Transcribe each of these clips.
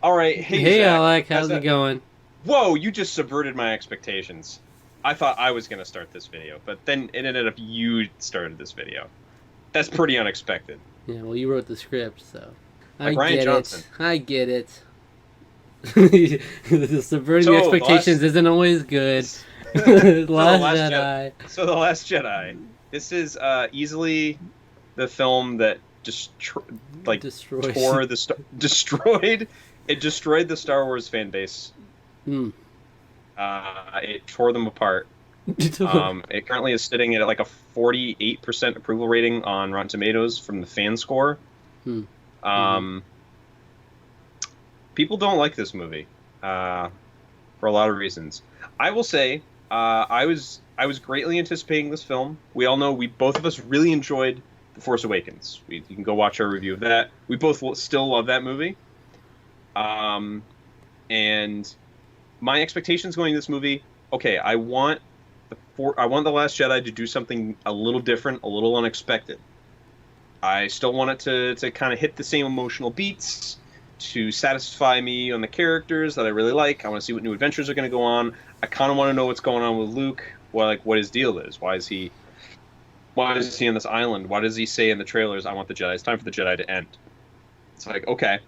All right, hey Hey Zach. Alec, How's how's it that? going? Whoa, you just subverted my expectations. I thought I was gonna start this video, but then it ended up you started this video. That's pretty unexpected. Yeah, well, you wrote the script, so I Like Ryan get Johnson. it. I get it. The subverting the So the expectations last, isn't always good. so the Last last Jedi. Jedi So the Last Jedi. This is easily the film that just like destroys. tore the destroyed. It destroyed the Star Wars fan base. Hmm. It tore them apart. It currently is sitting at like a 48% approval rating on Rotten Tomatoes from the fan score. Hmm. Hmm. Um, People don't like this movie for a lot of reasons. I will say I was greatly anticipating this film. We all know we both of us really enjoyed The Force Awakens. You can go watch our review of that. We both still love that movie. Um, and my expectations going to this movie, okay, I want The Last Jedi to do something a little different, a little unexpected. I still want it to kind of hit the same emotional beats, to satisfy me on the characters that I really like. I want to see what new adventures are going to go on. I kind of want to know what's going on with Luke, what his deal is. Why is he on this island? Why does he say in the trailers, "I want the Jedi"? It's time for the Jedi to end. It's like, okay,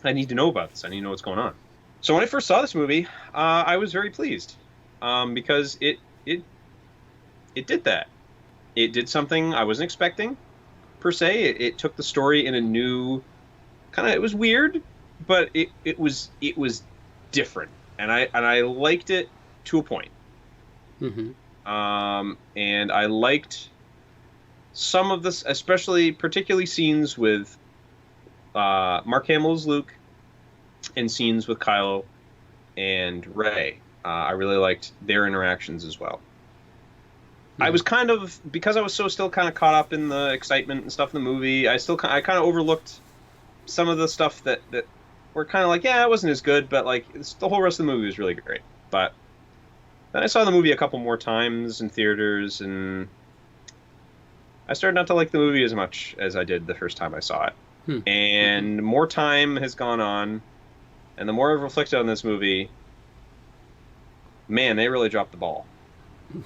I need to know about this. I need to know what's going on. So when I first saw this movie, I was very pleased because it did that. It did something I wasn't expecting per se. It took the story in a new kind of. It was weird, but it was different, and I liked it to a point. Hmm. And I liked some of this, especially particularly scenes with Mark Hamill's Luke and scenes with Kylo and Rey. I really liked their interactions as well. I Hmm. was kind of because I was so still kind of caught up in the excitement and stuff in the movie. I kind of overlooked some of the stuff that were kind of like, yeah, it wasn't as good, but like the whole rest of the movie was really great. But then I saw the movie a couple more times in theaters, and I started not to like the movie as much as I did the first time I saw it. Hmm. Hmm. And more time has gone on, and the more I've reflected on this movie, man, they really dropped the ball.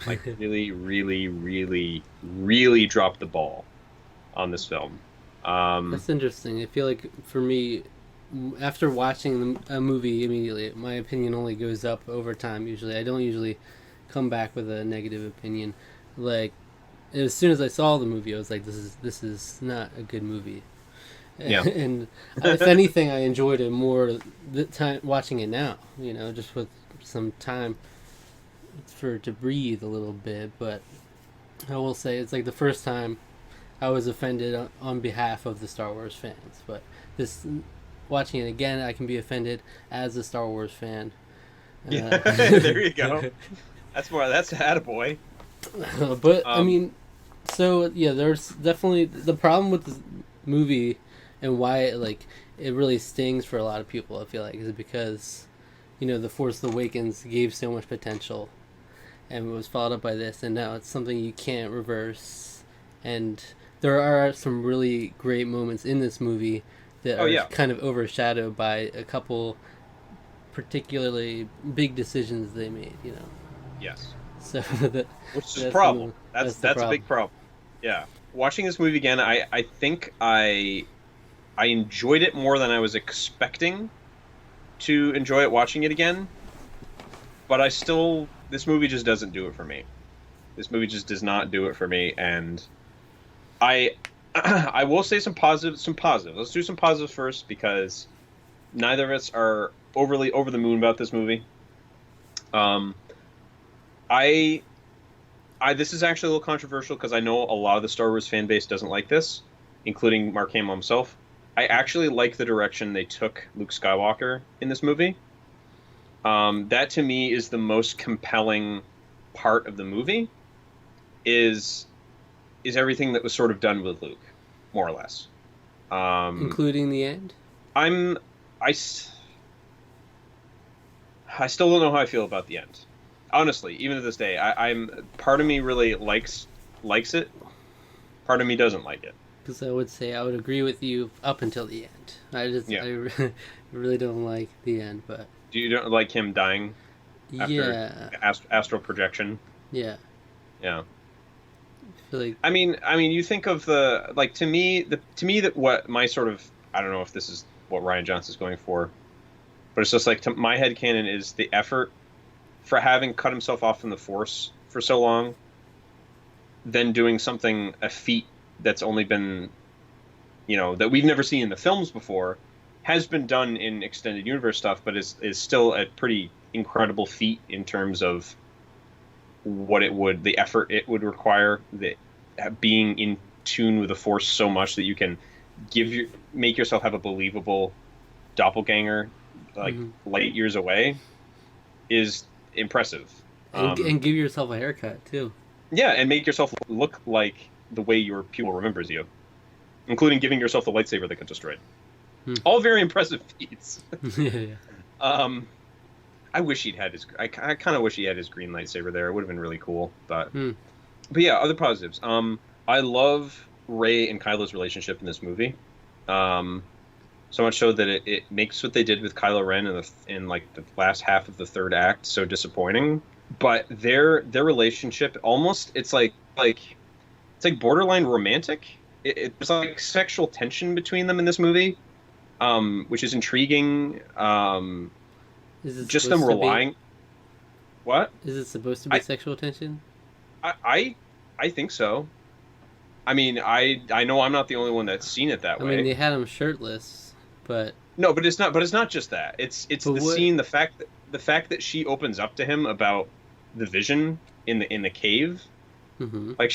Like really, really, really, really dropped the ball on this film. Um, That's interesting. I feel like for me, after watching a movie immediately, my opinion only goes up over time. Usually, I don't usually come back with a negative opinion. Like as soon as I saw the movie, I was like, "This is not a good movie." yeah. And if anything, I enjoyed it more the time watching it now. Just with some time for it to breathe a little bit. But I will say it's like the first time I was offended on behalf of the Star Wars fans. But this watching it again, I can be offended as a Star Wars fan. Yeah, Uh, there you go. That's a attaboy. but I Um, mean, so yeah, there's definitely the problem with the movie and why it really stings for a lot of people. I feel like is because the Force Awakens gave so much potential and was followed up by this, and now it's something you can't reverse. And there are some really great moments in this movie that oh are yeah, kind of overshadowed by a couple particularly big decisions they made. yes. So Which is a that's problem. That's that's the that's a problem. big problem. Yeah. Watching this movie again, I think I enjoyed it more than I was expecting to enjoy it watching it again, but I still this movie just doesn't do it for me. This movie just does not do it for me, and I I will say some positives, some positives. Let's do some positives first because neither of us are overly over the moon about this movie. Um, I this is actually a little controversial because I know a lot of the Star Wars fan base doesn't like this, including Mark Hamill himself. I actually like the direction they took Luke Skywalker in this movie. That to me is the most compelling part of the movie. Is is everything that was sort of done with Luke, more or less. Um, Including the end. I'm I s- I still don't know how I feel about the end. Honestly, even to this day, I'm part of me really likes it. Part of me doesn't like it. Because I would say I would agree with you up until the end. I just Yeah. really don't like the end, but Do you don't like him dying after yeah, astral projection? yeah. Yeah. I feel like I mean, you think of the like to me that what my sort of I don't know if this is what Ryan Johnson's going for, but it's just like to my headcanon is the effort for having cut himself off from the Force for so long, then doing something a feat that's only been that we've never seen in the films before, has been done in extended universe stuff, but is still a pretty incredible feat in terms of the effort it would require, the being in tune with the Force so much that you can make yourself have a believable doppelganger like mhm. light years away is impressive. And give yourself a haircut too. Yeah, and make yourself look like the way your pupil remembers you, including giving yourself the lightsaber that got destroyed. Hmm. All very impressive feats. Yeah, yeah. Um, I wish he'd had his. I kind of wish he had his green lightsaber there. It would have been really cool. Hmm. But yeah, other positives. I love Rey and Kylo's relationship in this movie. Um, so much so that it makes what they did with Kylo Ren in like the last half of the third act so disappointing. But their relationship almost it's like borderline romantic. There's like sexual tension between them in this movie, which is intriguing. Is it Just them supposed to be? relying. What? Is it supposed to be I sexual tension? I I, I think so. I mean, I know I'm not the only one that's seen it that I mean, way. they had him shirtless, but No, but it's not. But it's not just that. It's but the what? scene, the fact that she opens up to him about the vision in the cave. Hmm. Like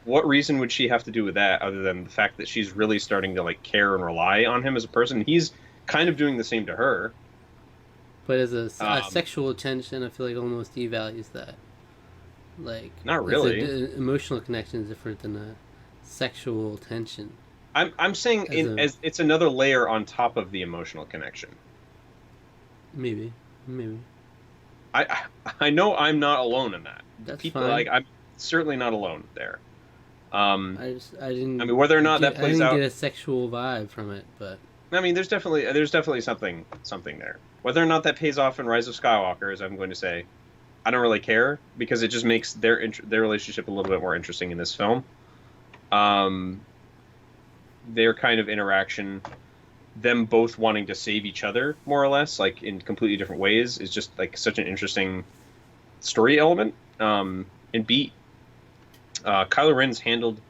what reason would she have to do with that other than the fact that she's really starting to like care and rely on him as a person? He's kind of doing the same to her. But as a Um, sexual tension, I feel like almost devalues that. Like, Not it's really. emotional connection is different than a sexual tension. I'm saying As a as it's another layer on top of the emotional connection. maybe, maybe I know I'm not alone in that. that's People fine. like I'm certainly not alone there. Um, I I mean, whether or not that I plays didn't get out, a sexual vibe from it, but I mean, there's definitely something there. Whether or not that pays off in Rise of Skywalker, as I'm going to say, I don't really care because it just makes their relationship a little bit more interesting in this film. Um, their kind of interaction, them both wanting to save each other more or less, like in completely different ways, is just like such an interesting story element. And beat Kylo Ren's handled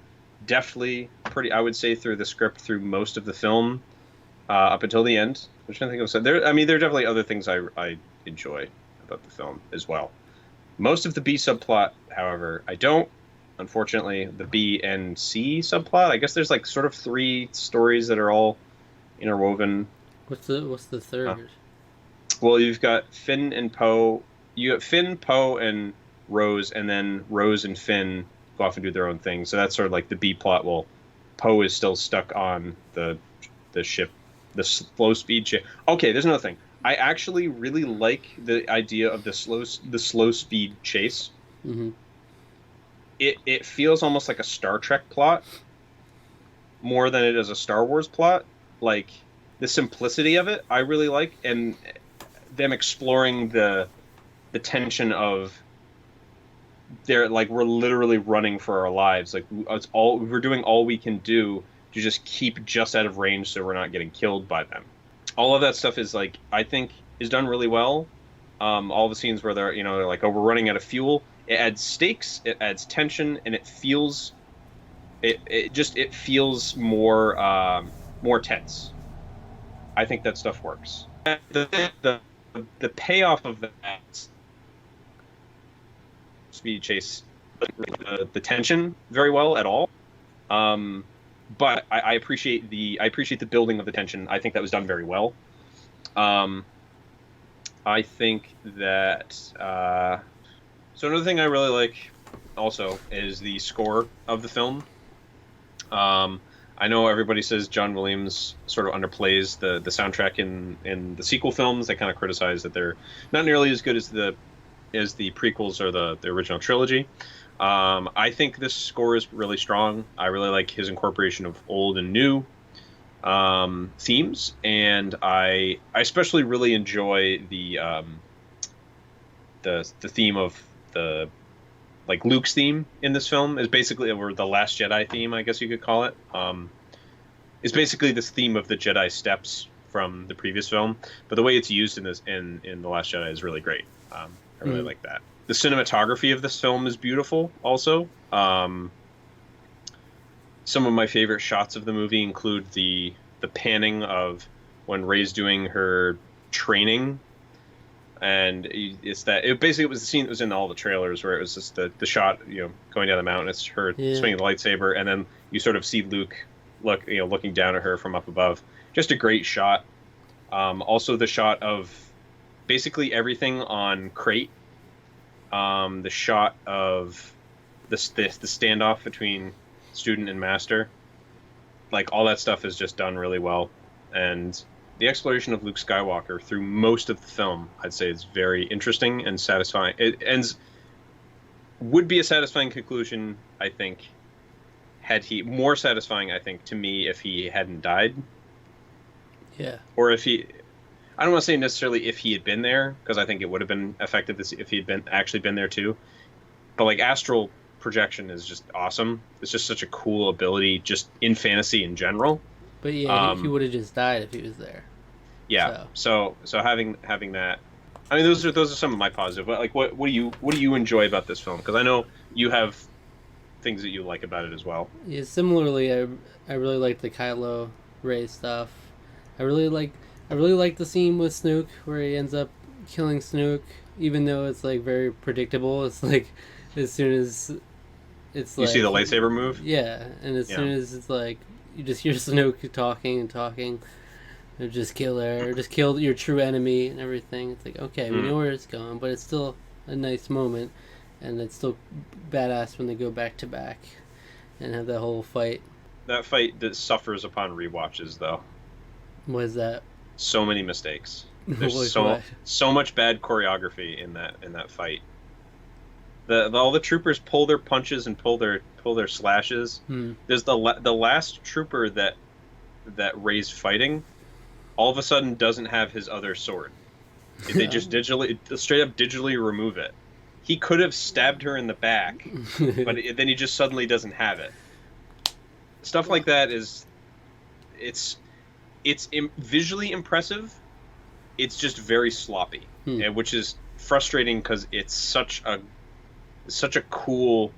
deftly, pretty I would say through the script through most of the film up until the end. Which I think of said there. I mean, there are definitely other things I enjoy about the film as well. Most of the B subplot, however, I don't. Unfortunately, the B and C subplot. I guess there's like sort of three stories that are all interwoven. what's the Uh, third? well, you've got Finn and Poe. You have Finn, Poe, and Rose, and then Rose and Finn go off and do their own thing. So that's sort of like the B plot. Well, Poe is still stuck on the ship, the slow speed ship. Okay, there's another thing. I actually really like the idea of the slow speed chase. Mm-hmm. It feels almost like a Star Trek plot more than it is a Star Wars plot. Like the simplicity of it, I really like, and them exploring the tension of they're like we're literally running for our lives. Like we're doing all we can do to just keep just out of range so we're not getting killed by them. All of that stuff is like I think is done really well. All the scenes where they're like, oh, we're running out of fuel. It adds stakes, it adds tension, and it feels more tense. I think that stuff works. The payoff of that speed chase the tension very well at all. Um, but I appreciate the building of the tension. I think that was done very well. Um, I think that so another thing I really like also is the score of the film. I know everybody says John Williams sort of underplays the soundtrack in the sequel films. They kind of criticize that they're not nearly as good as the prequels or the original trilogy. I think this score is really strong. I really like his incorporation of old and new. themes, and I especially really enjoy the theme of the like Luke's theme in this film is basically, or the Last Jedi theme, I guess you could call it. Is basically this theme of the Jedi steps from the previous film, but the way it's used in this in the Last Jedi is really great. I really like that. The cinematography of this film is beautiful. Also, some of my favorite shots of the movie include the panning of when Rey's doing her training, and it's that it basically was the scene that was in all the trailers where it was just the shot, going down the mountain. It's her swinging the lightsaber, and then you sort of see Luke looking down at her from up above. Just a great shot. Also, the shot of basically everything on Crate. The shot of the standoff between student and master, like all that stuff is just done really well, and the exploration of Luke Skywalker through most of the film, I'd say, is very interesting and satisfying. It would be a satisfying conclusion, I think, had he more satisfying, I think, to me if he hadn't died. Yeah. Or if he, I don't want to say necessarily if he had been there, because I think it would have been effective if he had actually been there too. But like astral projection is just awesome. It's just such a cool ability, just in fantasy in general. But yeah, he would have just died if he was there. Yeah. So having that, I mean, those are some of my positive. But like, what do you enjoy about this film? Because I know you have things that you like about it as well. Yeah. Similarly, I really like the Kylo Rey stuff. I really like the scene with Snoke where he ends up killing Snoke, even though it's like very predictable. It's like as soon as it's you see the lightsaber move. Yeah, and as soon as it's like you just hear Snoke talking, or just kill her, or just kill your true enemy and everything. It's like, okay, we know where it's going, but it's still a nice moment, and it's still badass when they go back to back and have that whole fight. That fight that suffers upon rewatches, though. What is that? So many mistakes. There's so much bad choreography in that fight. All the troopers pull their punches and pull their slashes. There's the last trooper that Rey's fighting, all of a sudden doesn't have his other sword. They just straight up digitally remove it. He could have stabbed her in the back, but then he just suddenly doesn't have it. Stuff like that it's visually impressive. It's just very sloppy, which is frustrating because it's such a cool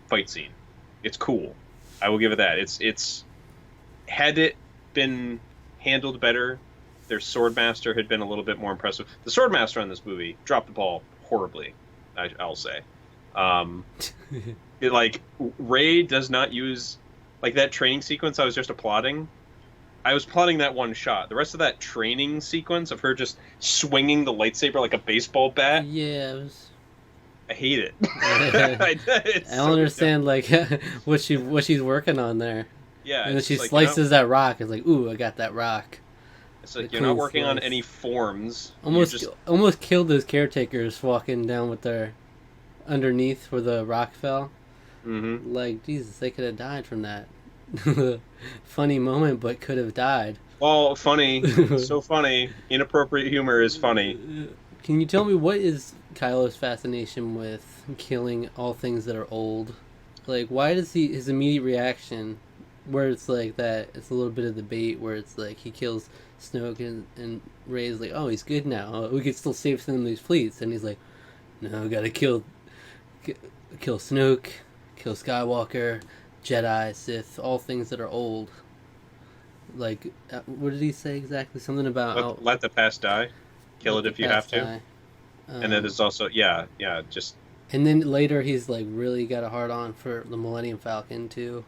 fight scene. It's cool. I will give it that. It's had it been handled better, their Swordmaster had been a little bit more impressive. The Swordmaster on this movie dropped the ball horribly, I'll say. Rey does not use, like, that training sequence I was just applauding. I was plotting that one shot. The rest of that training sequence of her just swinging the lightsaber like a baseball bat. Yeah, I hate it. I don't understand like what she's working on there. Yeah, and then she slices that rock. It's like, ooh, I got that rock. It's like you're not working on any forms. Almost killed those caretakers walking down with their underneath where the rock fell. Mm-hmm. Like, Jesus, they could have died from that. Funny moment, but could have died. Well, funny. So funny. Inappropriate humor is funny. Can you tell me what is Kylo's fascination with killing all things that are old? Like, why does his immediate reaction, where it's like that, it's a little bit of the bait, where it's like he kills Snoke and Rey's like, oh, he's good now. We could still save some of these fleets. And he's like, no, gotta kill Snoke, kill Skywalker, Jedi, Sith, all things that are old. Like, what did he say exactly? Something about... Let the past die. Kill it if you have to. And then there's also, just... And then later he's, like, really got a hard-on for the Millennium Falcon, too.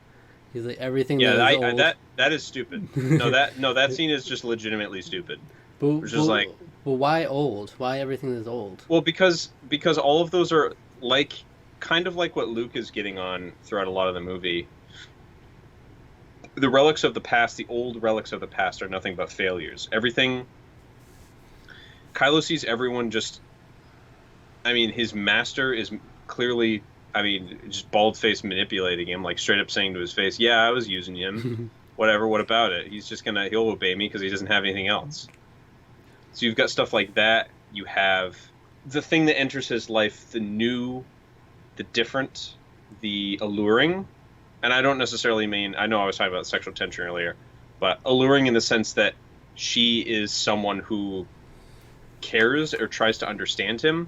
He's like, everything that is old... that is stupid. That scene is just legitimately stupid. But why old? Why everything is old? Well, because all of those are, like... kind of like what Luke is getting on throughout a lot of the movie. The relics of the past, the old relics of the past, are nothing but failures. Everything... Kylo sees everyone just... I mean, his master is clearly... I mean, just bald-faced manipulating him, like straight up saying to his face, yeah, I was using him. whatever. What about it? He'll obey me because he doesn't have anything else. So you've got stuff like that. You have the thing that enters his life, the new, the different, the alluring. And I don't necessarily mean, I know I was talking about sexual tension earlier, but alluring in the sense that she is someone who cares or tries to understand him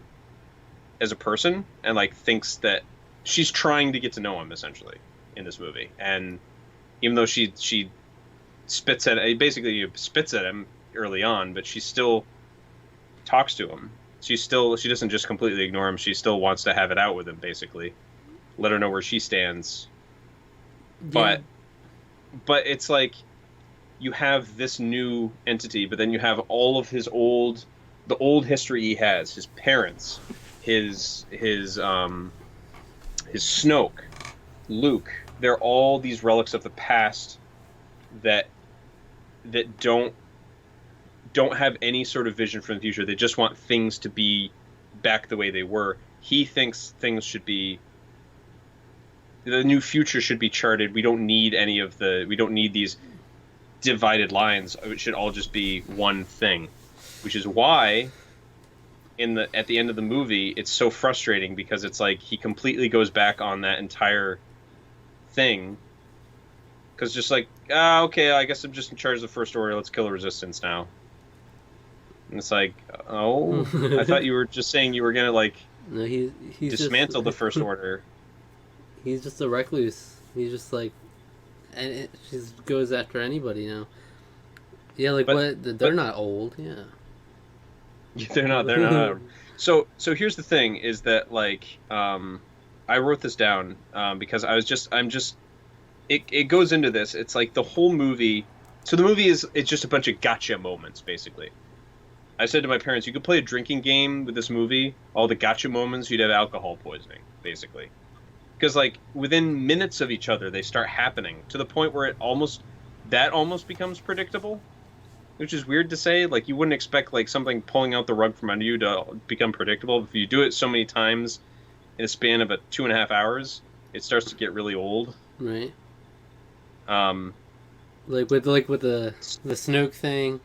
as a person, and like thinks that she's trying to get to know him essentially in this movie. And even though she spits at him early on, but she still talks to him. She doesn't just completely ignore him. She still wants to have it out with him, basically. Let her know where she stands. Yeah. But it's like you have this new entity, but then you have all of the old history he has, his parents, his Snoke, Luke. They're all these relics of the past that don't have any sort of vision for the future. They just want things to be back the way they were. He thinks the new future should be charted. We don't need these divided lines. It should all just be one thing, which is why at the end of the movie, it's so frustrating because it's like he completely goes back on that entire thing. Because just like, okay, I guess I'm just in charge of the First Order. Let's kill the Resistance now. And it's like, oh, I thought you were just saying you were gonna like No, he's dismantle just, the First Order. He's just a recluse. He's just like, and it just goes after anybody now. Yeah, like they're not old. Yeah. They're not. So here's the thing: is that like, I wrote this down because it goes into this. It's like the whole movie. So the movie it's just a bunch of gotcha moments, basically. I said to my parents, you could play a drinking game with this movie. All the gotcha moments, you'd have alcohol poisoning, basically. Because like within minutes of each other, they start happening to the point where it almost becomes predictable, which is weird to say. Like you wouldn't expect like something pulling out the rug from under you to become predictable. If you do it so many times in a span of 2.5 hours, it starts to get really old. Right. Like with the Snoke thing,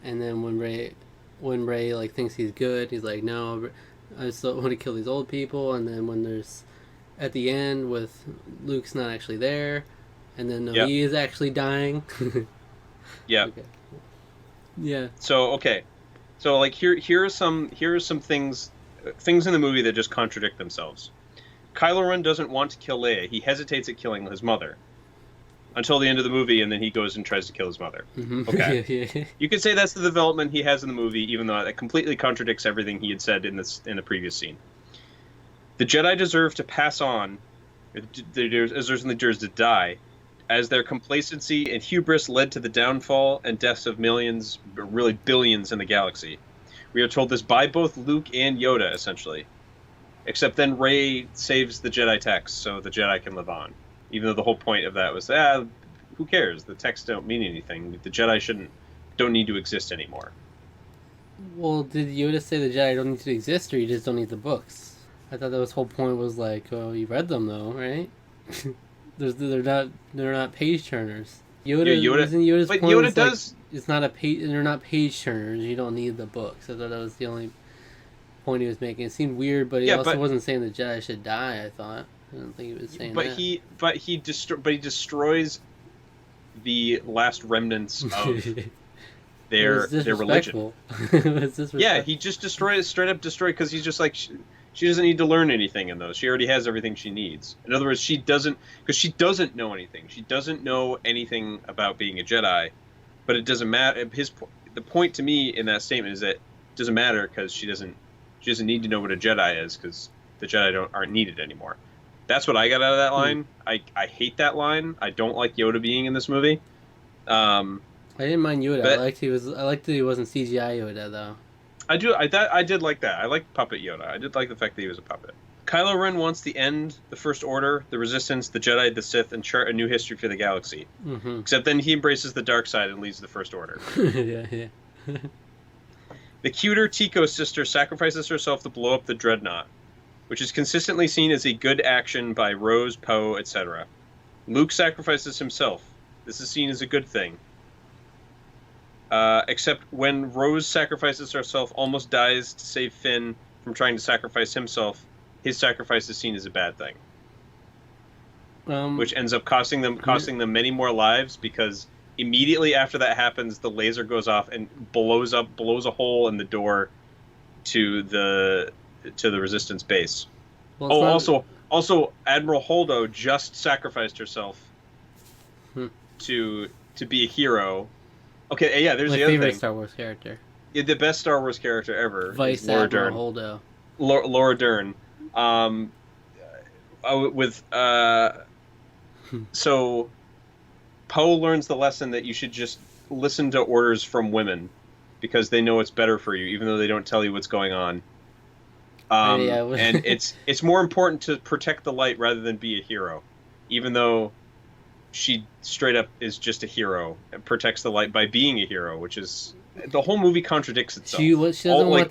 and then when Rey like thinks he's good, he's like, no, I still want to kill these old people. And then when there's at the end with Luke's not actually there, and then he is actually dying. Yeah. Okay. Yeah. So like here are some things in the movie that just contradict themselves. Kylo Ren doesn't want to kill Leia. He hesitates at killing his mother until the end of the movie, and then he goes and tries to kill his mother. Mm-hmm. Okay. Yeah. You could say that's the development he has in the movie, even though it completely contradicts everything he had said in the previous scene. The Jedi deserve to pass on, they deserve to die, as their complacency and hubris led to the downfall and deaths of millions, really billions in the galaxy. We are told this by both Luke and Yoda, essentially. Except then Rey saves the Jedi text, so the Jedi can live on. Even though the whole point of that was, who cares? The texts don't mean anything. The Jedi don't need to exist anymore. Well, did Yoda say the Jedi don't need to exist, or you just don't need the books? I thought that his whole point was like, oh, you read them though, right? they're not page turners. Yoda's but point Yoda was does. Like, it's not a page. They're not page turners. You don't need the books. I thought that was the only point he was making. It seemed weird, but he wasn't saying the Jedi should die. I thought. I don't think he was saying that. But he destroys the last remnants of their religion. Yeah, he just straight up destroyed because he's just like she doesn't need to learn anything in those. She already has everything she needs. In other words, she doesn't know anything. She doesn't know anything about being a Jedi, but it doesn't matter. The point to me in that statement is that it doesn't matter because she doesn't need to know what a Jedi is because the Jedi aren't needed anymore. That's what I got out of that line. I hate that line. I don't like Yoda being in this movie. I didn't mind Yoda. I liked that he wasn't CGI Yoda though. I did like that. I liked puppet Yoda. I did like the fact that he was a puppet. Kylo Ren wants to end the First Order, the Resistance, the Jedi, the Sith, and chart a new history for the galaxy. Mm-hmm. Except then he embraces the dark side and leads the First Order. Yeah. The cuter Tico sister sacrifices herself to blow up the Dreadnought, which is consistently seen as a good action by Rose, Poe, etc. Luke sacrifices himself. This is seen as a good thing. Except when Rose sacrifices herself, almost dies to save Finn from trying to sacrifice himself, his sacrifice is seen as a bad thing, which ends up costing them many more lives because immediately after that happens, the laser goes off and blows a hole in the door to the Resistance base. Well, also, Admiral Holdo just sacrificed herself to be a hero. Okay, yeah, there's my the other favorite thing. Star Wars character. Yeah, the best Star Wars character ever. Vice Laura Admiral Dern. Holdo. Laura Dern. So Poe learns the lesson that you should just listen to orders from women because they know it's better for you, even though they don't tell you what's going on. And it's more important to protect the light rather than be a hero, even though she straight up is just a hero and protects the light by being a hero, which is the whole movie contradicts itself. She doesn't want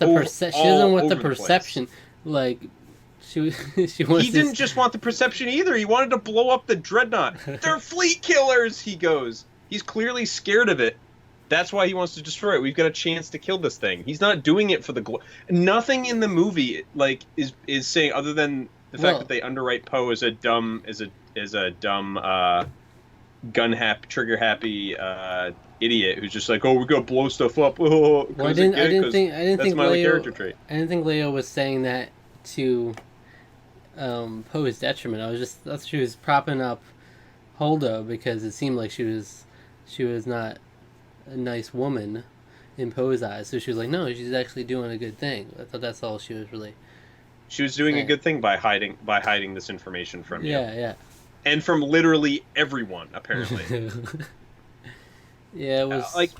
the perception. Like she wants. He didn't just want the perception either. He wanted to blow up the dreadnought. They're fleet killers. He goes. He's clearly scared of it. That's why he wants to destroy it. We've got a chance to kill this thing. He's not doing it for the nothing in the movie is saying other than the fact that they underwrite Poe as a dumb gun happy, trigger happy idiot who's just like, oh, we gotta blow stuff up. Oh, I didn't think character trait. I didn't think Leo was saying that to Poe's detriment. That's she was propping up Holdo because it seemed like she was not a nice woman in Poe's eyes. So she was like, no, she's actually doing a good thing. I thought that's all she was really. She was doing a good thing by hiding this information from you. Yeah. And from literally everyone, apparently. Yeah, it was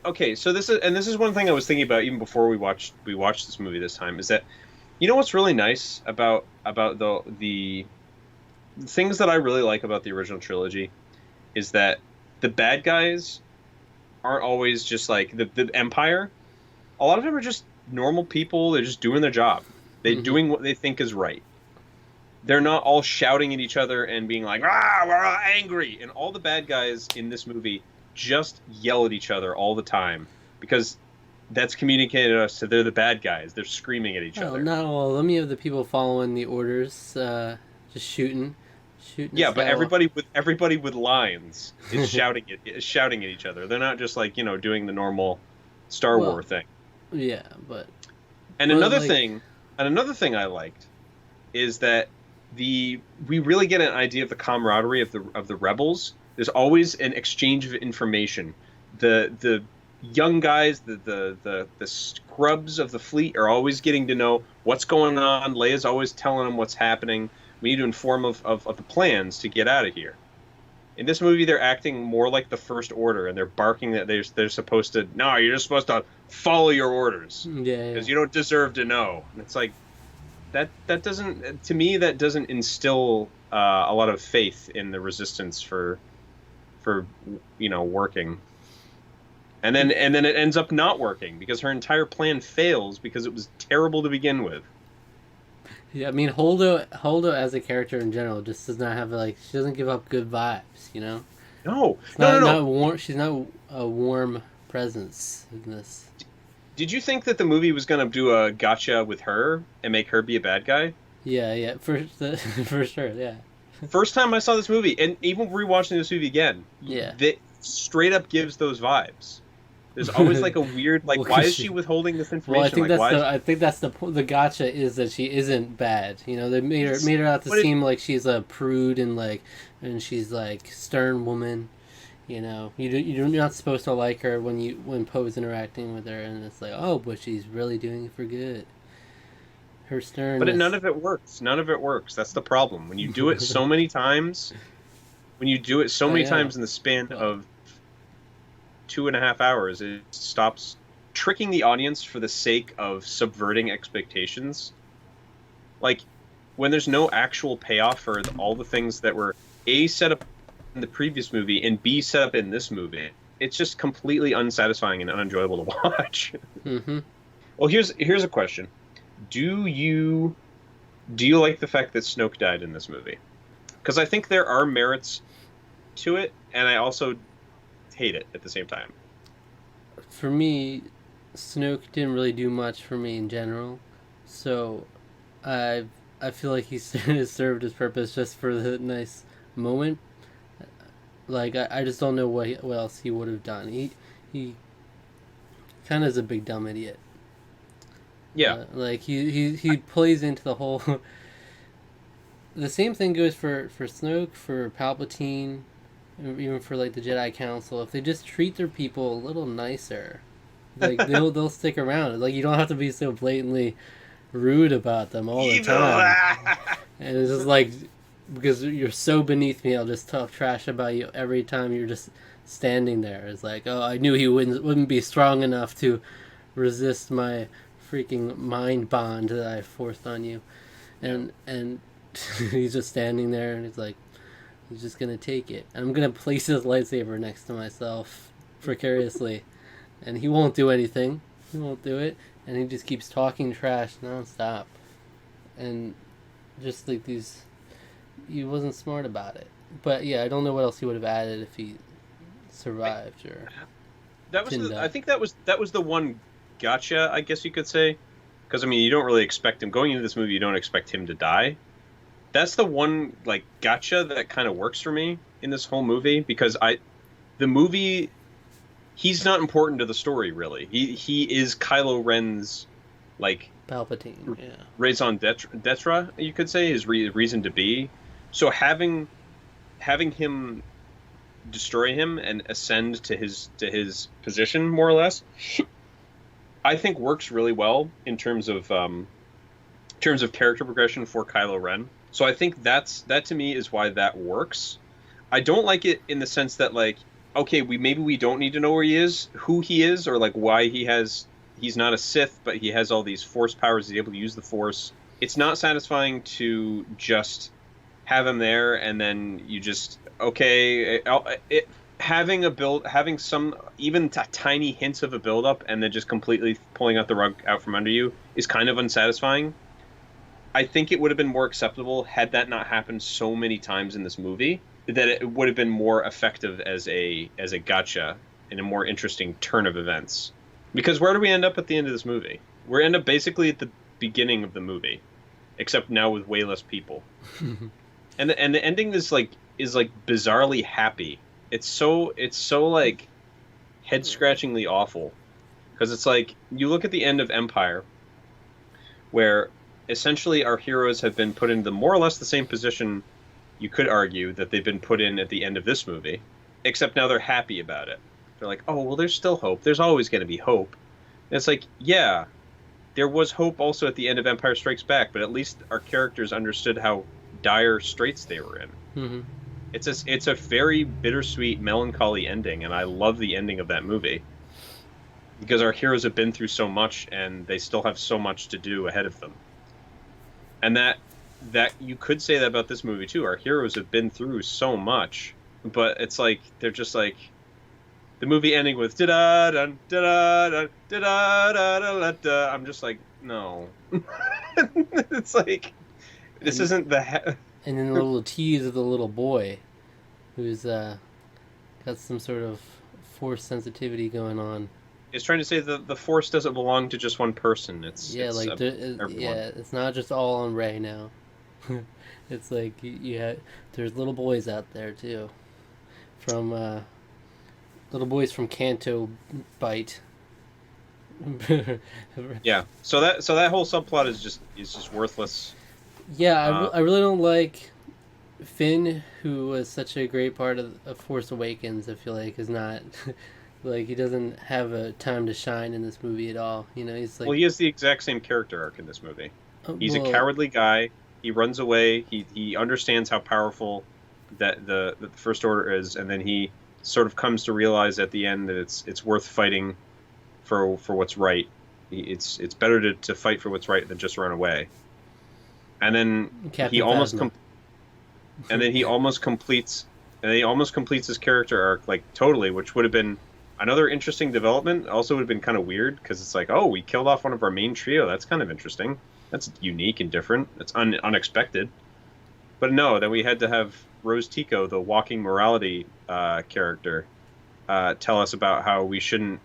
okay. So this is one thing I was thinking about even before we watched this movie this time is that, you know, what's really nice about the things that I really like about the original trilogy is that the bad guys aren't always just like the Empire. A lot of them are just normal people. They're just doing their job. They're doing what they think is right. They're not all shouting at each other and being like, "Ah, we're all angry." And all the bad guys in this movie just yell at each other all the time because that's communicated to us that they're the bad guys. They're screaming at each other. Not all. Let me have the people following the orders, just shooting. Yeah, but everybody with lines is shouting at each other. They're not just like, you know, doing the normal Star Wars thing. Yeah, but another thing I liked is that we really get an idea of the camaraderie of the rebels. There's always an exchange of information. The young guys, the scrubs of the fleet are always getting to know what's going on. Leia's always telling them what's happening. We need to inform of the plans to get out of here. In this movie, they're acting more like the First Order, and they're barking that they're supposed to. No, you're just supposed to follow your orders. Yeah. Because you don't deserve to know. And it's like that doesn't, to me, that doesn't instill a lot of faith in the Resistance for working. And then it ends up not working because her entire plan fails because it was terrible to begin with. Yeah, I mean, Holdo as a character in general just does not have she doesn't give up good vibes, you know. No. Not warm. She's not a warm presence in this. Did you think that the movie was gonna do a gotcha with her and make her be a bad guy? Yeah, for sure, yeah. First time I saw this movie, and even rewatching this movie again, that straight up gives those vibes. There's always like a weird why is she withholding this information? Well, I think that's the gotcha is that she isn't bad. You know, they made her out to seem like she's a prude and she's like stern woman. You know, you're not supposed to like her when Poe's interacting with her, and it's like, oh, but she's really doing it for good. Her stern. But none of it works. None of it works. That's the problem. When you do it so many times, times in the span of 2.5 hours, it stops tricking the audience for the sake of subverting expectations. Like, when there's no actual payoff for all the things that were A, set up in the previous movie, and B, set up in this movie, it's just completely unsatisfying and unenjoyable to watch. Mm-hmm. Well, here's a question. Do you like the fact that Snoke died in this movie? Because I think there are merits to it, and I also hate it at the same time. For me, Snoke didn't really do much for me in general, so I I feel like he served his purpose just for the nice moment. Like I just don't know what else he would have done. He kind of is a big dumb idiot. Yeah, Like he plays into the whole. The same thing goes for Snoke, for Palpatine, even for like the Jedi Council. If they just treat their people a little nicer, like they'll stick around. Like you don't have to be so blatantly rude about them all the evil. time. And it's just like, because you're so beneath me, I'll just talk trash about you every time you're just standing there. It's like, oh, I knew he wouldn't be strong enough to resist my freaking mind bond that I forced on you, and he's just standing there, and he's like, he's just gonna take it. And I'm gonna place his lightsaber next to myself precariously, and he won't do anything. He won't do it, and he just keeps talking trash nonstop, and just like these, he wasn't smart about it. But yeah, I don't know what else he would have added if he survived or That was didn't I die. think that was the one gotcha, I guess you could say, because I mean you don't really expect him going into this movie. You don't expect him to die. That's the one like gotcha that kind of works for me in this whole movie because the movie he's not important to the story really. He is Kylo Ren's like Palpatine, yeah. raison d'etre, you could say, his reason to be. So having him destroy him and ascend to his position more or less, I think works really well in terms of character progression for Kylo Ren. So I think that to me is why that works. I don't like it in the sense that like, okay, we don't need to know where he is, who he is, or like why he's not a Sith, but he has all these Force powers. He's able to use the Force. It's not satisfying to just have him there and then you just having some even tiny hints of a build up and then just completely pulling out the rug out from under you is kind of unsatisfying. I think it would have been more acceptable had that not happened so many times in this movie, that it would have been more effective as a gotcha and a more interesting turn of events. Because where do we end up at the end of this movie? We end up basically at the beginning of the movie, except now with way less people. And the ending is like bizarrely happy. It's so like head scratchingly awful because it's like you look at the end of Empire, where essentially our heroes have been put into more or less the same position you could argue that they've been put in at the end of this movie, except now they're happy about it. They're like, oh well, there's still hope. There's always going to be hope. And it's like, yeah, there was hope also at the end of Empire Strikes Back, but at least our characters understood how dire straits they were in. Mm-hmm. It's a very bittersweet, melancholy ending, and I love the ending of that movie because our heroes have been through so much, and they still have so much to do ahead of them. And that you could say that about this movie too. Our heroes have been through so much, but it's like they're just like the movie ending with da da da da da da da da da. I'm just like, no. It's like this And isn't the. and then the little tease of the little boy, who's got some sort of force sensitivity going on. It's trying to say that the Force doesn't belong to just one person. Yeah, It's like everyone. yeah, it's not just all on Rey now. It's like there's little boys out there too, from little boys from Canto Bite. Yeah. So that whole subplot is just worthless. Yeah, Uh, I really don't like Finn, who was such a great part of Force Awakens. I feel like is not like he doesn't have a time to shine in this movie at all. You know, he's like, well, he has the exact same character arc in this movie. He's a well, cowardly guy. He runs away. He understands how powerful that the First Order is, and then he sort of comes to realize at the end that it's worth fighting for what's right. It's better to fight for what's right than just run away. And then he Captain almost Phasma. and then he almost completes his character arc like totally, which would have been another interesting development. Also would have been kind of weird because it's like, oh, we killed off one of our main trio. That's kind of interesting. That's unique and different. That's unexpected. But no, then we had to have Rose Tico, the walking morality character, tell us about how we shouldn't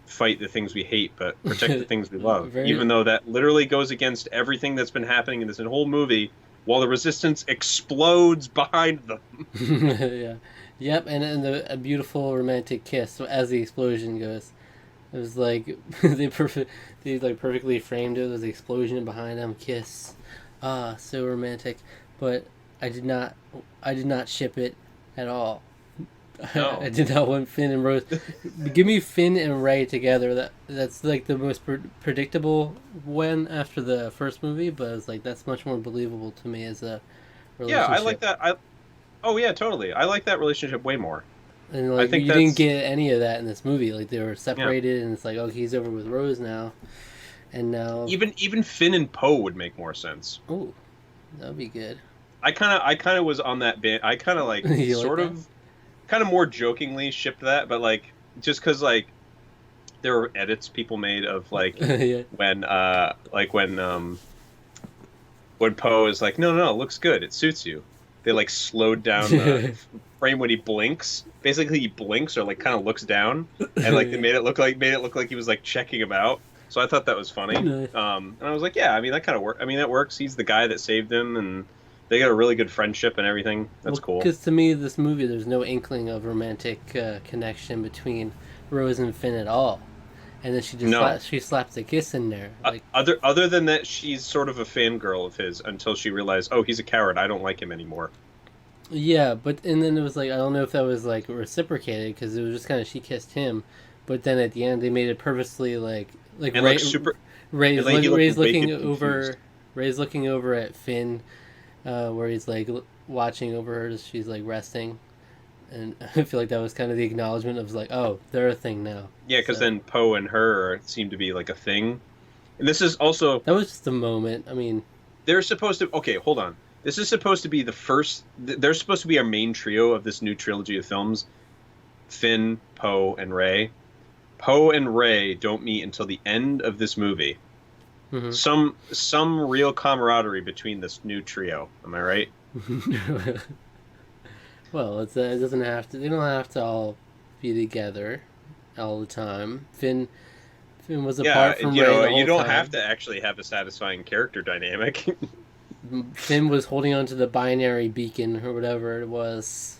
fight the things we hate, but protect the things we love. Even Very. though that literally goes against everything that's been happening in this whole movie, while the resistance explodes behind them. Yeah. Yep, and a beautiful romantic kiss as the explosion goes. It was like they like perfectly framed it. There's the explosion behind them, kiss. Ah, so romantic. But I did not I did not ship it at all. No. I did not want Finn and Rose. Give me Finn and Ray together. That's like the most predictable one after the first movie, but it's like that's much more believable to me as a Yeah, I like relationship. that. Oh yeah, totally. I like that relationship way more. And I like think you didn't that's get any of that in this movie. Like they were yeah. separated, and it's like, oh, he's over with Rose now, and now, Even Finn and Poe would make more sense. oh, that'd be good. I kind of was on that bit. I kind of like You like sort that? of kind of more jokingly shipped that, but like just because like there were edits people made of Yeah. when Poe is like, no, it looks good, it suits you. They like slowed down the frame when he blinks. Basically, he blinks or like kind of looks down, and like they Yeah. made it look like he was like checking him out. So I thought that was funny. Nice. And I was like, yeah, I mean that kind of work. I mean that works. He's the guy that saved him, and they got a really good friendship and everything. That's Well, cool. because to me, this movie, there's no inkling of romantic connection between Rose and Finn at all, and then No, she slaps a kiss in there. Like, other than that, she's sort of a fangirl of his until she realized, oh, he's a coward. I don't like him anymore. yeah, but and then it was like I don't know if that was like reciprocated because it was just kind of she kissed him, but then at the end they made it purposely like And like super, and like he looked Ray's looking wicked confused. over Ray's looking over at Finn, where he's like watching over her as she's like resting, and I feel like that was kind of the acknowledgement of like, oh, they're a thing now. Yeah, because So then Poe and her seem to be like a thing. And this is also that was just a moment. I mean, they're supposed to. Okay, hold on. This is supposed to be the first. They're supposed to be our main trio of this new trilogy of films: Finn, Poe, and Rey. Poe and Rey don't meet until the end of this movie. mhm. Some real camaraderie between this new trio. Am I right? Well, it doesn't have to. They don't have to all be together all the time. Finn was Yeah, apart from Ray the you whole don't have time. to actually have a satisfying character dynamic. Finn was holding on to the binary beacon or whatever it was.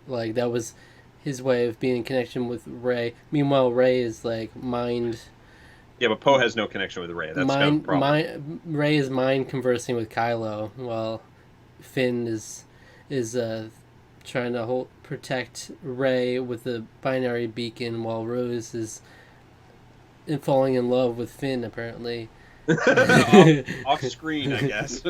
Like that was his way of being in connection with Ray. Meanwhile, Ray is like Yeah, but Poe has no connection with Rey. That's kind of a problem. Ray is mind conversing with Kylo, while Finn is trying to protect Ray with the binary beacon, while Rose is falling in love with Finn apparently. off, off screen, I guess.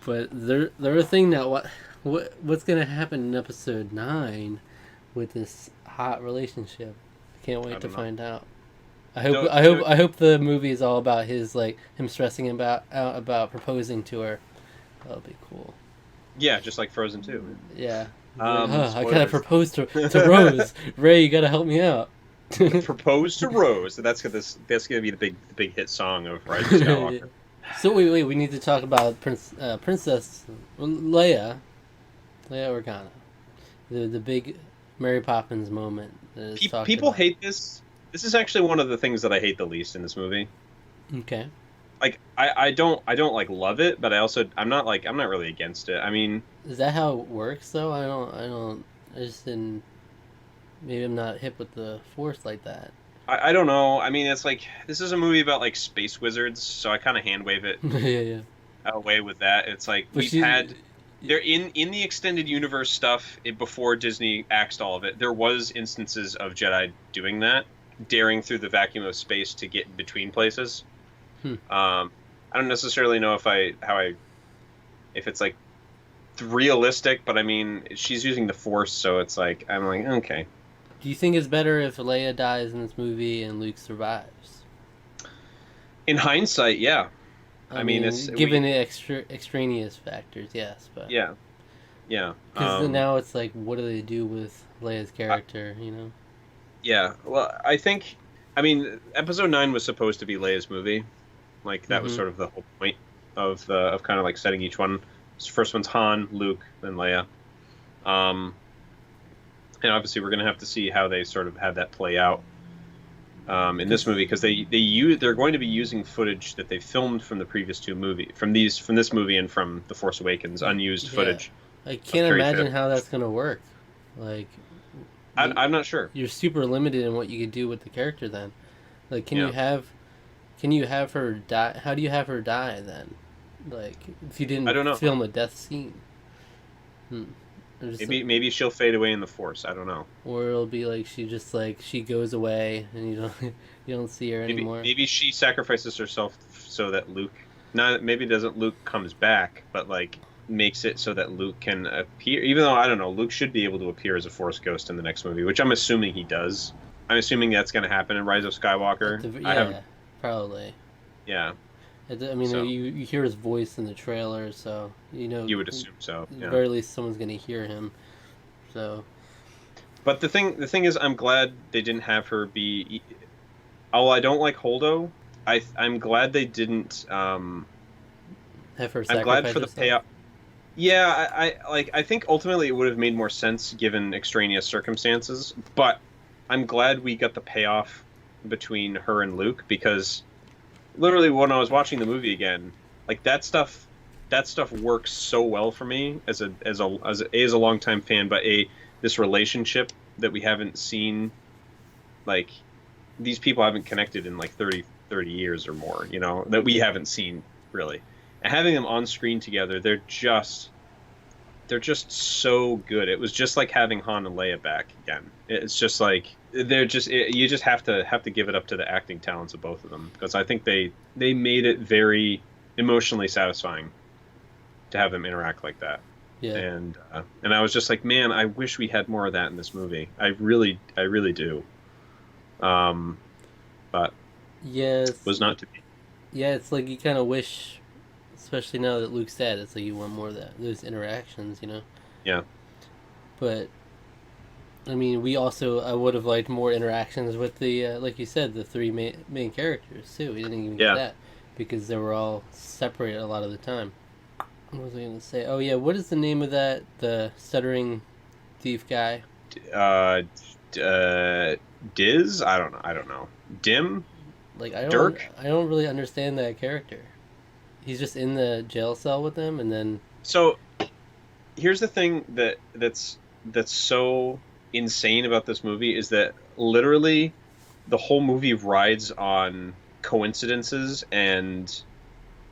But they're a thing now. What's gonna happen in episode 9 with this hot relationship? I can't I wait to don't know. find out. Don't I hope the movie is all about him stressing out about proposing to her. That'll be cool. Yeah, just like Frozen 2. Yeah. Like, I gotta Spoilers. propose to Rose. Ray, you gotta help me out. Propose to Rose. That's gonna be the big hit song of Rise of Skywalker. So wait, we need to talk about Princess Leia Organa, the big Mary Poppins moment that is talked People about. hate this. This is actually one of the things that I hate the least in this movie. Okay, Like I don't like love it, but I'm not really against it. I mean, is that how it works though? I just didn't. Maybe I'm not hip with the Force like that. I don't know. I mean, it's like this is a movie about like space wizards, so I kind of hand wave it Yeah, yeah. away with that. It's like But we've she, had there in the extended universe stuff before Disney axed all of it. There was instances of Jedi doing that, daring through the vacuum of space to get between places. Hmm. I don't necessarily know if it's like realistic, but I mean she's using the Force, so it's like I'm like okay. Do you think it's better if Leia dies in this movie and Luke survives? In hindsight, yeah. I mean, given the extraneous factors, yes, but yeah, yeah. because now it's like, what do they do with Leia's I, character? yeah. Well, I mean, Episode 9 was supposed to be Leia's movie. Like that was Mm-hmm. sort of the whole point of kind of like setting each one First one's Han, Luke, then Leia. Um, and obviously we're gonna have to see how they sort of have that play out in this Because movie because they're going to be using footage that they filmed from the previous two from this movie and from The Force Awakens, unused yeah, footage I of can't Carrie imagine Fisher. how that's gonna work. Like, I'm not sure. you're super limited in what you can do with the character then. Like, Yeah, can you have her die? How do you have her die then? Like, if you I didn't don't know. film a death scene, hmm. Just, Maybe she'll fade away in the Force. I don't know. or it'll be like she just like she goes away and you don't you don't see her anymore. Maybe she sacrifices herself so that Luke, not maybe doesn't Luke comes back, but like makes it so that Luke can appear. Even though I don't know, Luke should be able to appear as a Force ghost in the next movie, which I'm assuming he does. I'm assuming that's going to happen in Rise of Skywalker. I haven't. Yeah, probably. Yeah, I mean, so you hear his voice in the trailer, so you know, you would assume so. at the Yeah, very least, someone's gonna hear him. So but the thing is, I'm glad they didn't have her be. Although I don't like Holdo, I'm glad they didn't. have her I'm glad sacrifice for the herself. payoff. Yeah, I think ultimately it would have made more sense given extraneous circumstances, but I'm glad we got the payoff between her and Luke because literally when I was watching the movie again, like that stuff works so well for me as a longtime fan, but this relationship that we haven't seen, like these people haven't connected in like 30 years or more, that we haven't seen really. And having them on screen together, they're just so good. It was just like having Han and Leia back again. It's just like you just have to give it up to the acting talents of both of them because I think they made it very emotionally satisfying to have them interact like that. Yeah. And I was just like, man, I wish we had more of that in this movie. I really do. Um, but Yes. was not to be. Yeah. It's like you kind of wish, especially now that Luke's dead. It's like you want more of that those interactions, you know. Yeah, But I mean, we also I would have liked more interactions with the like you said the three main characters too. We didn't even get yeah. that because they were all separated a lot of the time. What was I going to say? Oh yeah, what is the name of that the stuttering thief guy? Uh, Diz? I don't know. Dim? Like Dirk? I don't really understand that character. He's just in the jail cell with them, and then So here's the thing that's so insane about this movie is that literally the whole movie rides on coincidences and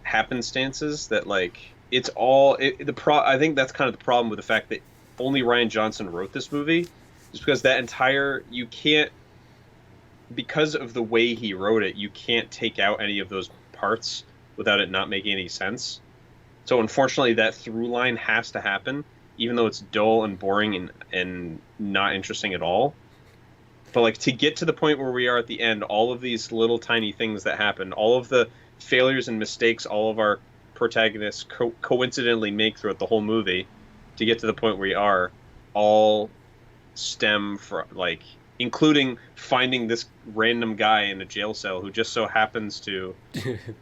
happenstances that like it's all I think that's kind of the problem with the fact that only Ryan Johnson wrote this movie is because that entire you can't because of the way he wrote it you can't take out any of those parts without it not making any sense. So unfortunately, that through line has to happen, even though it's dull and boring and not interesting at all. But like to get to the point where we are at the end, all of these little tiny things that happen, all of the failures and mistakes all of our protagonists coincidentally make throughout the whole movie, to get to the point where we are, all stem from like including finding this random guy in a jail cell who just so happens to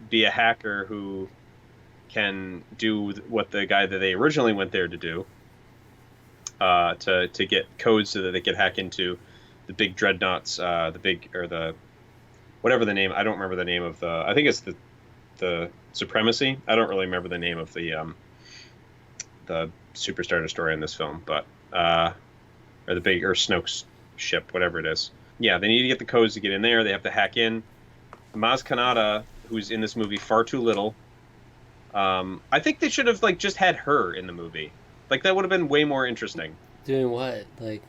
be a hacker who can do what the guy that they originally went there to do, to get codes so that they could hack into the big dreadnoughts, the big or the whatever the name. I don't remember the name of the. I think it's the supremacy. I don't really remember the name of the superstar destroyer in this film, but or the big or Snoke's ship, whatever it is. Yeah, they need to get the codes to get in there. They have to hack in. Maz Kanata, who's in this movie far too little. I think they should have like just had her in the movie. Like that would have been way more interesting. doing what? Like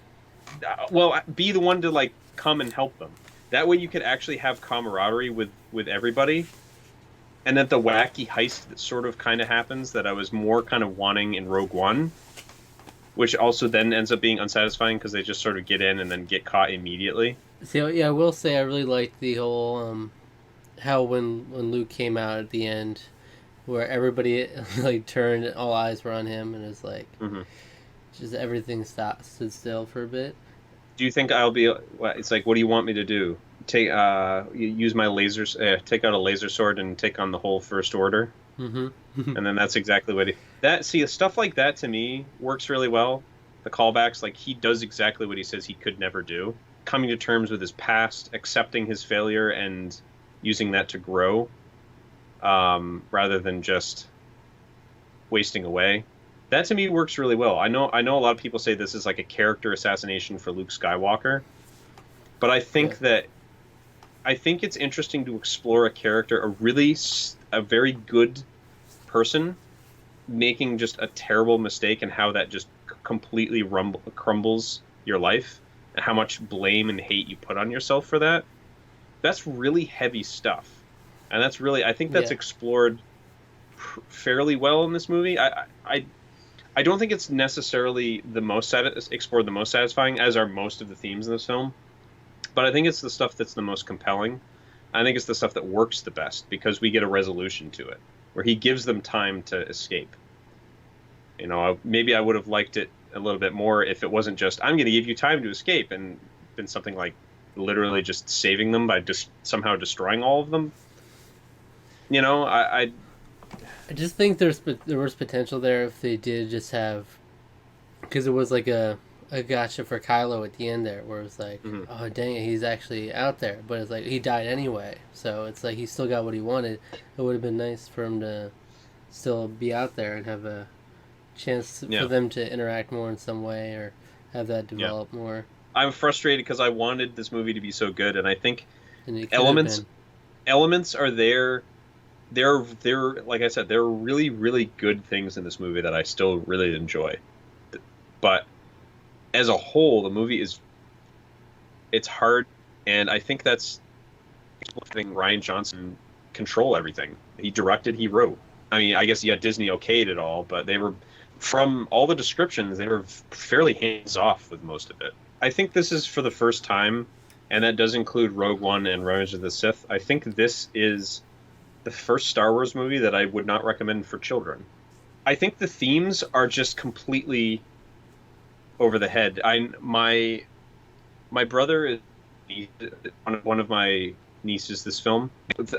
Well, be the one to like come and help them. That way you could actually have camaraderie with everybody. And that the wacky heist that sort of kind of happens that I was more kind of wanting in Rogue One, which also then ends up being unsatisfying because they just sort of get in and then get caught immediately. see, yeah, I will say I really liked the whole how when Luke came out at the end, where everybody like turned, and all eyes were on him, and it's like Hmm. just everything stood still for a bit. Do you think I'll be? It's like, what do you want me to do? use my lasers, take out a laser sword and take on the whole First Order. Mm-hmm. And then that's exactly what stuff like that to me works really well. The callbacks, like he does exactly what he says he could never do. Coming to terms with his past, accepting his failure, and using that to grow, rather than just wasting away. That to me works really well. I know a lot of people say this is like a character assassination for Luke Skywalker, but Yeah. I think it's interesting to explore a character, a very good person making just a terrible mistake and how that just completely crumbles your life and how much blame and hate you put on yourself for that. That's really heavy stuff. And I think that's Yeah. explored fairly well in this movie. I don't think it's necessarily explored the most satisfying, as are most of the themes in this film, but I think it's the stuff that's the most compelling. I think it's the stuff that works the best because we get a resolution to it, where he gives them time to escape. Maybe I would have liked it a little bit more if it wasn't just I'm going to give you time to escape and been something like literally just saving them by just somehow destroying all of them. I I just think there was potential there if they did just have, because it was like a gotcha for Kylo at the end there, where it was like, mhm. oh dang it, he's actually out there, but it's like he died anyway, so it's like he still got what he wanted. It would have been nice for him to still be out there and have a chance for Yeah, them to interact more in some way or have that yeah. develop more I'm frustrated because I wanted this movie to be so good, and I think than it could have elements been. elements are there. They're like I said, there are really really good things in this movie that I still really enjoy. But as a whole, the movie it's hard, and I think that's letting Ryan Johnson control everything. He directed, he wrote. I mean, I guess Disney okayed it all, but they were from all the descriptions, they were fairly hands off with most of it. I think this is for the first time, and that does include Rogue One and Revenge of the Sith. I think this is the first Star Wars movie that I would not recommend for children. I think the themes are just completely over the head. My brother is one of my nieces. This film,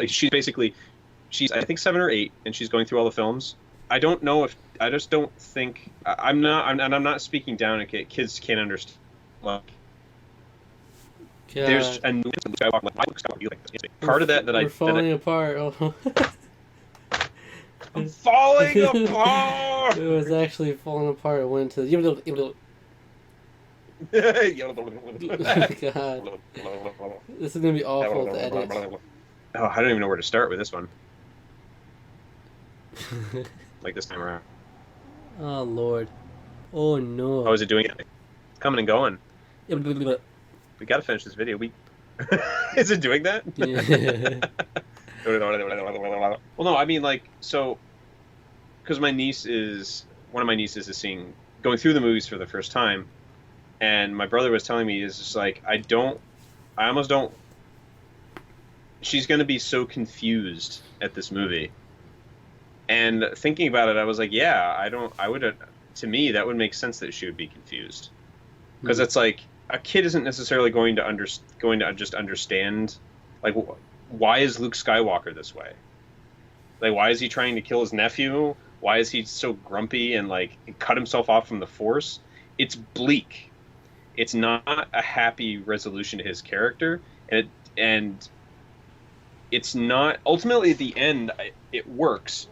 she's I think 7 or 8, and she's going through all the films. I don't know if I just don't think and I'm not speaking down. Okay, kids can't understand. Like, there's God, a new Skywalker. Like, why would Skywalker be like this? Part of that we're falling apart. Oh. I'm falling It apart. was actually falling apart. It went to God. This is gonna be awful to edit. Oh, I don't even know where to start with this one. Like this time around. Oh Lord. Oh How no. is it doing? It's coming and going. We got to finish this video. Is it doing that? Yeah. Well, no, I mean like so because one of my nieces is going through the movies for the first time, and my brother was telling me is just like I almost don't. She's going to be so confused at this movie. And thinking about it, I was like, yeah, I would, to me, that would make sense that she would be confused. Because it's like, a kid isn't necessarily going to just understand, like, why is Luke Skywalker this way? Like, why is he trying to kill his nephew? Why is he so grumpy and, like, cut himself off from the Force? It's bleak. It's not a happy resolution to his character. And it's not, ultimately, at the end, it works.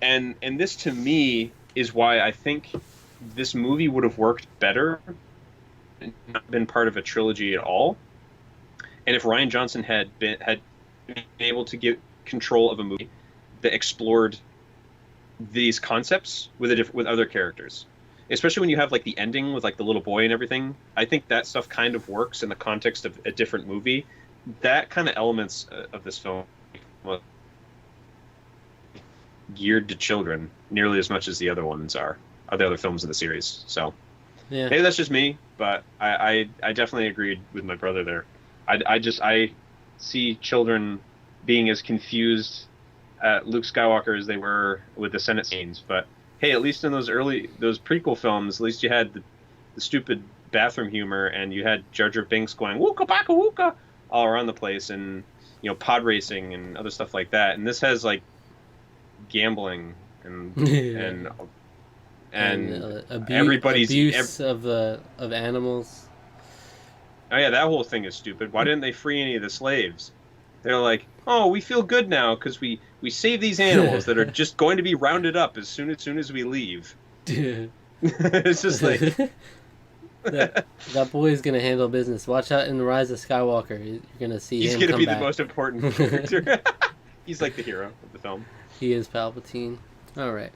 And this to me is why I think this movie would have worked better and not been part of a trilogy at all. And if Ryan Johnson had been able to get control of a movie that explored these concepts with other characters, especially when you have like the ending with like the little boy and everything, I think that stuff kind of works in the context of a different movie. That kind of elements of this film geared to children nearly as much as the other ones are, the other films in the series. So Yeah. maybe that's just me, but I definitely agreed with my brother there. I see children being as confused at Luke Skywalker as they were with the Senate scenes. But hey, at least in those prequel films, at least you had the stupid bathroom humor, and you had Jar Jar Binks going "Wooka baka wooka." all around the place, and pod racing and other stuff like that. And this has like gambling and Yeah. and Abuse of animals. oh yeah, that whole thing is stupid. Why didn't they free any of the slaves? They're like, oh, we feel good now because we save these animals that are just going to be rounded up as soon as we leave. It's just like that boy's gonna handle business. Watch out in the Rise of Skywalker. You're gonna see he's him gonna come be back. the most important character. He's like the hero of the film. He is Palpatine. All right.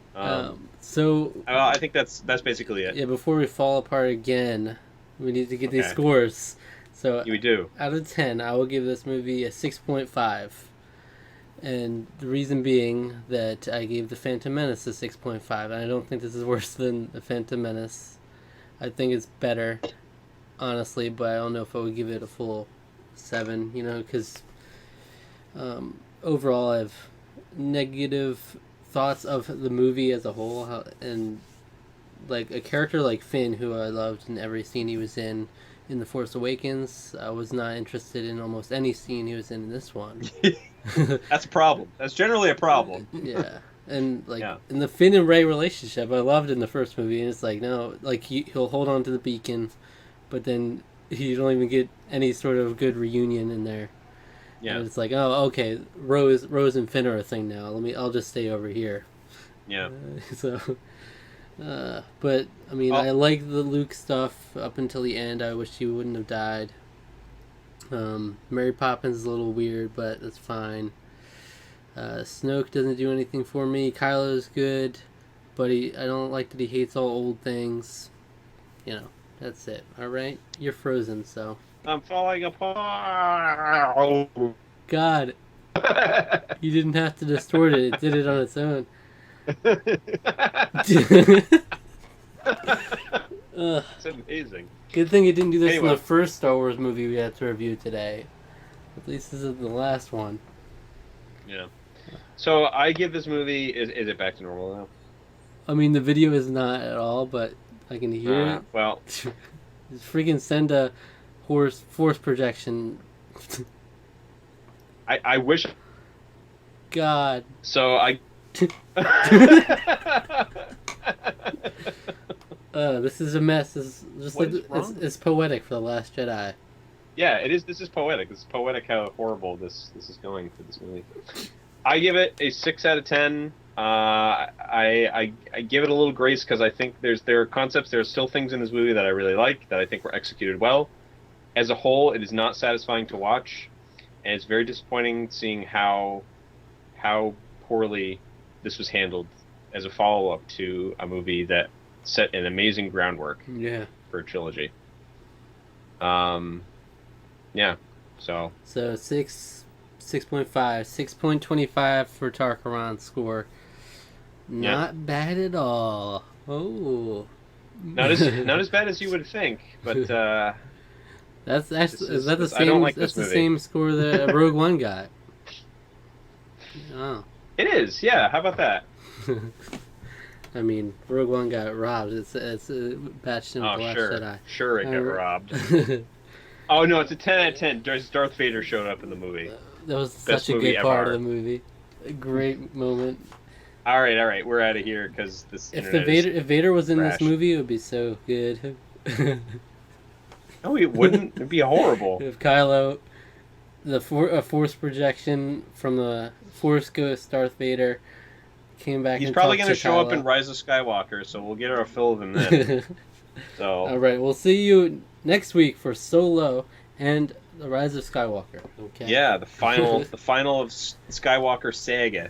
So I think that's basically it. yeah, before we fall apart again, we need to get these Okay. scores. So We do. out of 10, I will give this movie a 6.5. And the reason being that I gave The Phantom Menace a 6.5. And I don't think this is worse than The Phantom Menace. I think it's better, honestly, but I don't know if I would give it a full 7, because overall I have negative thoughts of the movie as a whole. And like a character like Finn, who I loved in every scene he was in The Force Awakens, I was not interested in almost any scene he was in this one. That's a problem. That's generally a problem. Yeah. And like Yeah. in the Finn and Rey relationship, I loved in the first movie, and it's like no, like he'll hold on to the beacon, but then you don't even get any sort of good reunion in there. Yeah. And it's like, oh, okay, Rose and Finn are a thing now. I'll just stay over here. Yeah. But I mean, Oh. I like the Luke stuff up until the end. I wish he wouldn't have died. Mary Poppins is a little weird, but that's fine. Snoke doesn't do anything for me. Kylo's good, but I don't like that he hates all old things. That's it. All right, you're frozen, so. I'm falling apart. God, you didn't have to distort it. It did it on its own. It's amazing. Good thing it didn't do this in Anyway. the first Star Wars movie we had to review today. At least this is the last one. Yeah. So I give this movie. Is it back to normal now? I mean, the video is not at all, but I can hear it. Well, Just freaking send a force projection. I wish. God. So I. This is a mess. This is just What like is wrong? it's poetic for The Last Jedi. Yeah, it is. This is poetic. This is poetic how horrible this is going for this movie. I give it a 6 out of 10. I give it a little grace because I think there are concepts, there are still things in this movie that I really like, that I think were executed well. As a whole, it is not satisfying to watch, and it's very disappointing seeing how poorly this was handled as a follow-up to a movie that set an amazing groundwork Yeah. for a trilogy. Yeah, so 6.5, 6.25 for Tarqaron's score. Not bad at all. Oh. not as bad as you would think, but That's is that the I same? don't like that's this the movie. same score that Rogue One got. Oh. it is. Yeah, how about that? I mean, Rogue One got robbed. It's batched in with Oh, the Last sure, Jedi. sure, it got Uh, robbed. Oh no, it's a 10 out of 10. Darth Vader showed up in the movie. That was Best such a movie good part ever. of the movie. A great moment. All right, we're out of here because this. If Vader was in this trash. movie, it would be so good. No, it wouldn't. It'd be horrible. If Kylo, a force projection from the Force Ghost Darth Vader, came back. He's and probably talked going to show up Kylo. in Rise of Skywalker, so we'll get our fill of him then. So. All right, we'll see you next week for Solo and the Rise of Skywalker. Okay. Yeah, the final of Skywalker saga.